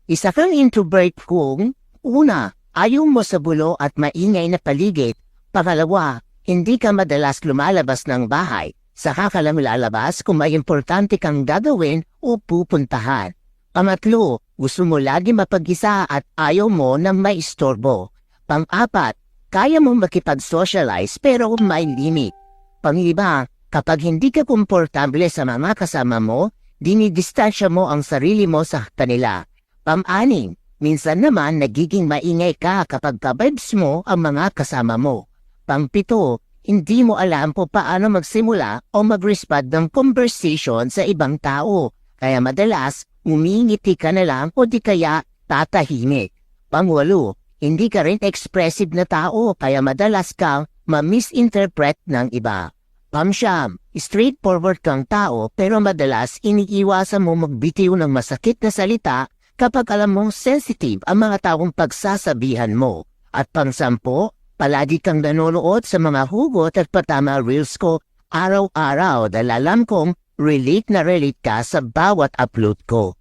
Isa kang introvert kung, una, ayaw mo sa bulo at maingay na paligid. Pangalawa, hindi ka madalas lumalabas ng bahay. Saka ka lang lalabas kung may importante kang gagawin o pupuntahan. Pangatlo, gusto mo lagi mapag-isa at ayaw mo na may istorbo. Pang-apat, kaya mo makipag-socialize pero may limit. Pang-iba, kapag hindi ka komportable sa mga kasama mo, dinidistansya mo ang sarili mo sa kanila. Pang-anim, minsan naman nagiging maingay ka kapag ka-vibes mo ang mga kasama mo. Pang-pito, hindi mo alam kung paano magsimula o mag-respond ng conversation sa ibang tao. Kaya madalas, umingiti ka na lang o di kaya tatahimik. Pang-walo, hindi ka rin expressive na tao kaya madalas kang ma-misinterpret ng iba. Pang-siyam, straightforward kang tao pero madalas iniiwasan mo magbitiw ng masakit na salita kapag alam mong sensitive ang mga taong pagsasabihan mo. At pang-sampo, palagi kang nanonood sa mga hugot at patama reels ko araw-araw dahil alam kong relate na relate ka sa bawat upload ko.